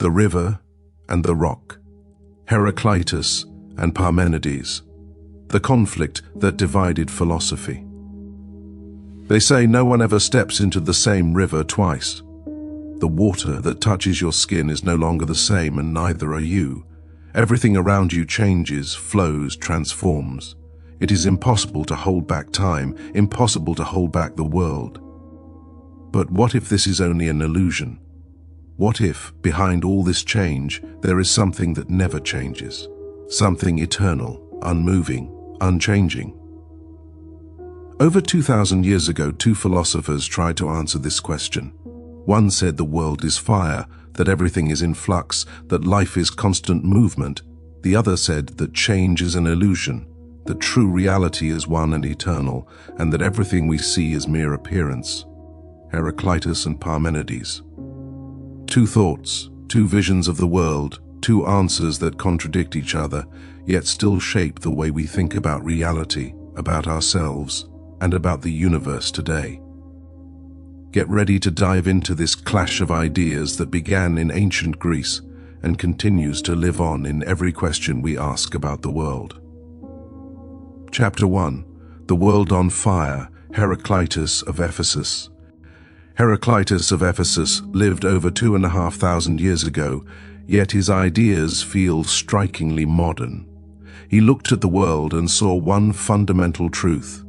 The River and the Rock, Heraclitus and Parmenides, the conflict that divided philosophy. They say no one ever steps into the same river twice. The water that touches your skin is no longer the same, and neither are you. Everything around you changes, flows, transforms. It is impossible to hold back time, impossible to hold back the world. But what if this is only an illusion? What if, behind all this change, there is something that never changes? Something eternal, unmoving, unchanging? Over 2,000 years ago, two philosophers tried to answer this question. One said the world is fire, that everything is in flux, that life is constant movement. The other said that change is an illusion, that true reality is one and eternal, and that everything we see is mere appearance. Heraclitus and Parmenides. Two thoughts, two visions of the world, two answers that contradict each other, yet still shape the way we think about reality, about ourselves, and about the universe today. Get ready to dive into this clash of ideas that began in ancient Greece and continues to live on in every question we ask about the world. Chapter 1. The World on Fire, Heraclitus of Ephesus. Heraclitus of Ephesus lived over 2,500 years ago, yet his ideas feel strikingly modern. He looked at the world and saw one fundamental truth: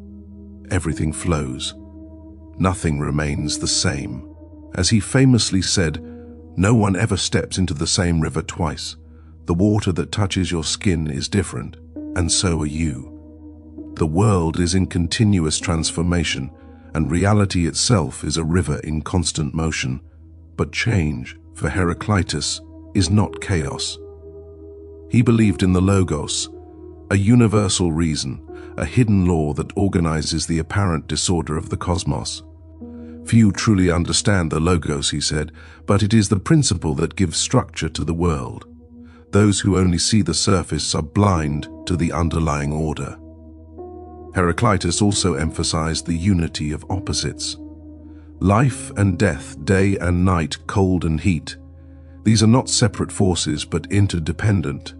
everything flows. Nothing remains the same. As he famously said, no one ever steps into the same river twice. The water that touches your skin is different, and so are you. The world is in continuous transformation, and reality itself is a river in constant motion. But change, for Heraclitus, is not chaos. He believed in the Logos, a universal reason, a hidden law that organizes the apparent disorder of the cosmos. Few truly understand the Logos, he said, but it is the principle that gives structure to the world. Those who only see the surface are blind to the underlying order. Heraclitus also emphasized the unity of opposites. Life and death, day and night, cold and heat. These are not separate forces but interdependent.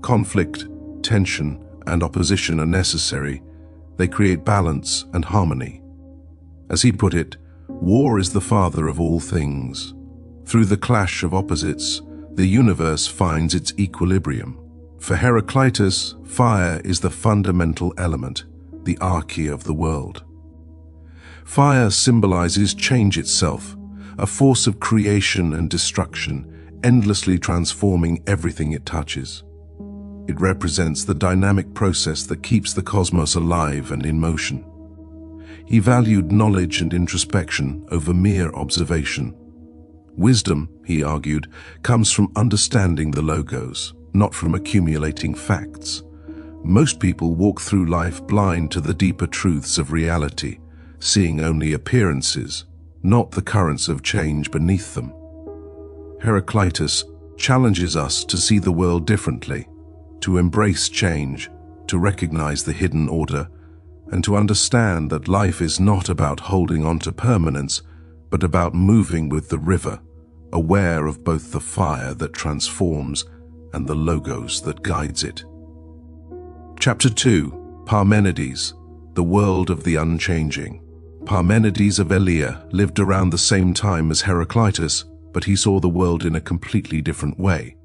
Conflict, tension, and opposition are necessary. They create balance and harmony. As he put it, war is the father of all things. Through the clash of opposites, the universe finds its equilibrium. For Heraclitus, fire is the fundamental element, the arche of the world. Fire symbolizes change itself, a force of creation and destruction, endlessly transforming everything it touches. It represents the dynamic process that keeps the cosmos alive and in motion. He valued knowledge and introspection over mere observation. Wisdom, he argued, comes from understanding the Logos, not from accumulating facts. Most people walk through life blind to the deeper truths of reality, seeing only appearances, not the currents of change beneath them. Heraclitus challenges us to see the world differently, to embrace change, to recognize the hidden order, and to understand that life is not about holding on to permanence, but about moving with the river, aware of both the fire that transforms and the Logos that guides it. Chapter 2. Parmenides, the World of the Unchanging. Parmenides of Elea lived around the same time as Heraclitus, but he saw the world in a completely different way.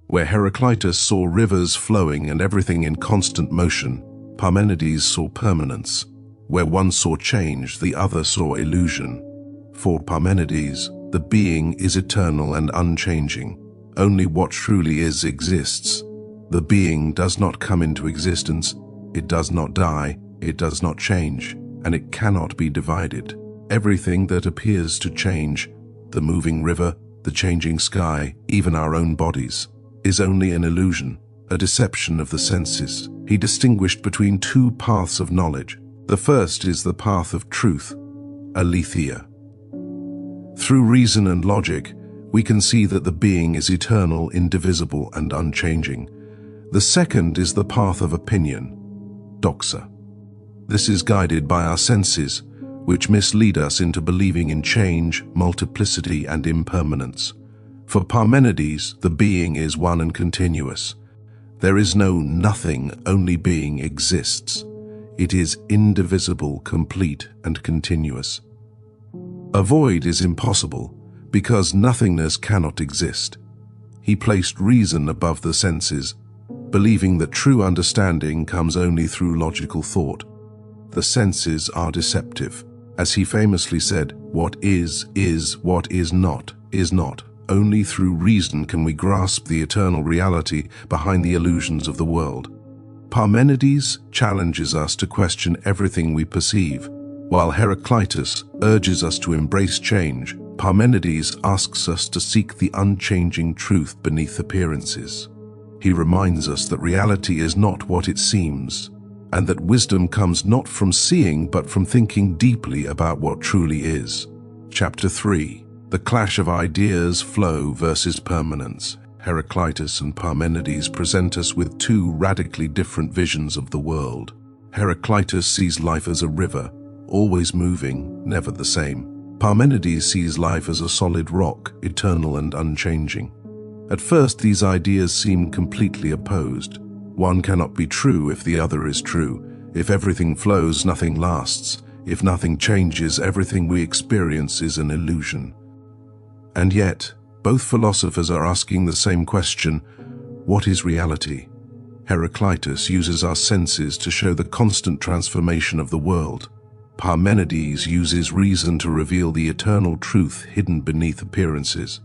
Where Heraclitus saw rivers flowing and everything in constant motion, Parmenides saw permanence. Where one saw change, the other saw illusion. For Parmenides, the being is eternal and unchanging. Only what truly is exists. The being does not come into existence, it does not die, it does not change, and it cannot be divided. Everything that appears to change, the moving river, the changing sky, even our own bodies, is only an illusion, a deception of the senses. He distinguished between two paths of knowledge. The first is the path of truth, aletheia. Through reason and logic, we can see that the being is eternal, indivisible, and unchanging. The second is the path of opinion, doxa. This is guided by our senses, which mislead us into believing in change, multiplicity, and impermanence. For Parmenides, the being is one and continuous. There is no nothing, only being exists. It is indivisible, complete, and continuous. A void is impossible, because nothingness cannot exist. He placed reason above the senses, believing that true understanding comes only through logical thought. The senses are deceptive. As he famously said, what is, what is not, is not. Only through reason can we grasp the eternal reality behind the illusions of the world. Parmenides challenges us to question everything we perceive, while Heraclitus urges us to embrace change. Parmenides asks us to seek the unchanging truth beneath appearances. He reminds us that reality is not what it seems, and that wisdom comes not from seeing but from thinking deeply about what truly is. Chapter 3. The clash of ideas, flow versus permanence. Heraclitus and Parmenides present us with two radically different visions of the world. Heraclitus sees life as a river, always moving, never the same. Parmenides sees life as a solid rock, eternal and unchanging. At first, these ideas seem completely opposed. One cannot be true if the other is true. If everything flows, nothing lasts. If nothing changes, everything we experience is an illusion. And yet, both philosophers are asking the same question: what is reality? Heraclitus uses our senses to show the constant transformation of the world. Parmenides uses reason to reveal the eternal truth hidden beneath appearances.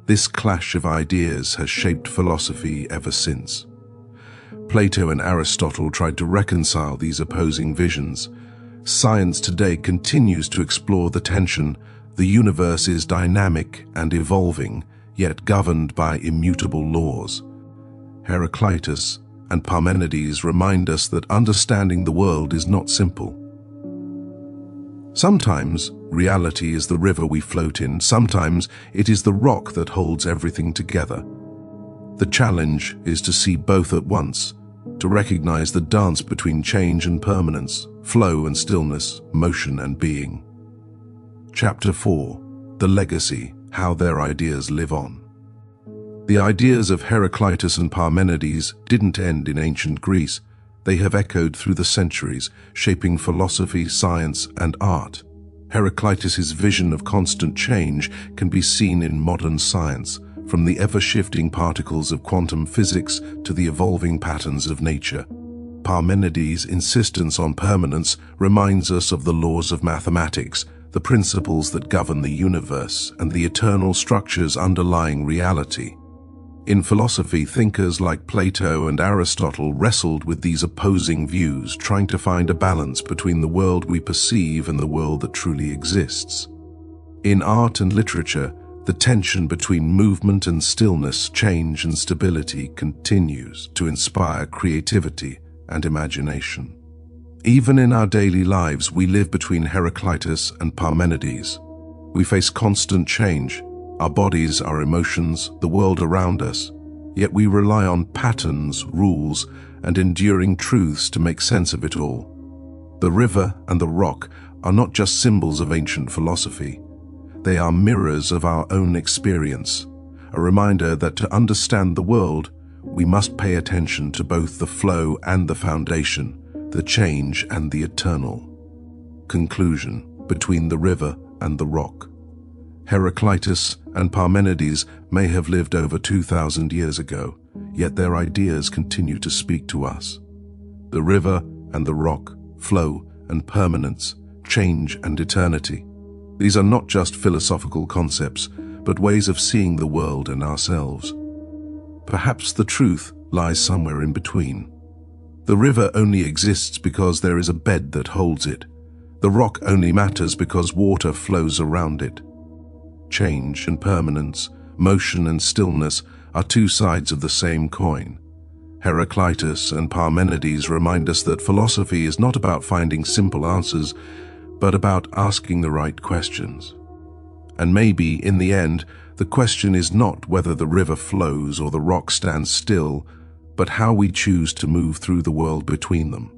This clash of ideas has shaped philosophy ever since. Plato and Aristotle tried to reconcile these opposing visions. Science today continues to explore the tension. The universe is dynamic and evolving, yet governed by immutable laws. Heraclitus and Parmenides remind us that understanding the world is not simple. Sometimes reality is the river we float in, sometimes it is the rock that holds everything together. The challenge is to see both at once, to recognize the dance between change and permanence, flow and stillness, motion and being. Chapter 4. The Legacy, How Their Ideas Live On. The ideas of Heraclitus and Parmenides didn't end in ancient Greece. They have echoed through the centuries, shaping philosophy, science, and art. Heraclitus's vision of constant change can be seen in modern science, from the ever-shifting particles of quantum physics to the evolving patterns of nature. Parmenides' insistence on permanence reminds us of the laws of mathematics, the principles that govern the universe, and the eternal structures underlying reality. In philosophy, thinkers like Plato and Aristotle wrestled with these opposing views, trying to find a balance between the world we perceive and the world that truly exists. In art and literature, the tension between movement and stillness, change and stability continues to inspire creativity and imagination. Even in our daily lives, we live between Heraclitus and Parmenides. We face constant change, our bodies, our emotions, the world around us, yet we rely on patterns, rules, and enduring truths to make sense of it all. The river and the rock are not just symbols of ancient philosophy. They are mirrors of our own experience, a reminder that to understand the world, we must pay attention to both the flow and the foundation, the change and the eternal. Conclusion: between the river and the rock. Heraclitus and Parmenides may have lived over 2,000 years ago, yet their ideas continue to speak to us. The river and the rock, flow and permanence, change and eternity. These are not just philosophical concepts, but ways of seeing the world and ourselves. Perhaps the truth lies somewhere in between. The river only exists because there is a bed that holds it. The rock only matters because water flows around it. Change and permanence, motion and stillness are two sides of the same coin. Heraclitus and Parmenides remind us that philosophy is not about finding simple answers, but about asking the right questions. And maybe, in the end, the question is not whether the river flows or the rock stands still, but how we choose to move through the world between them.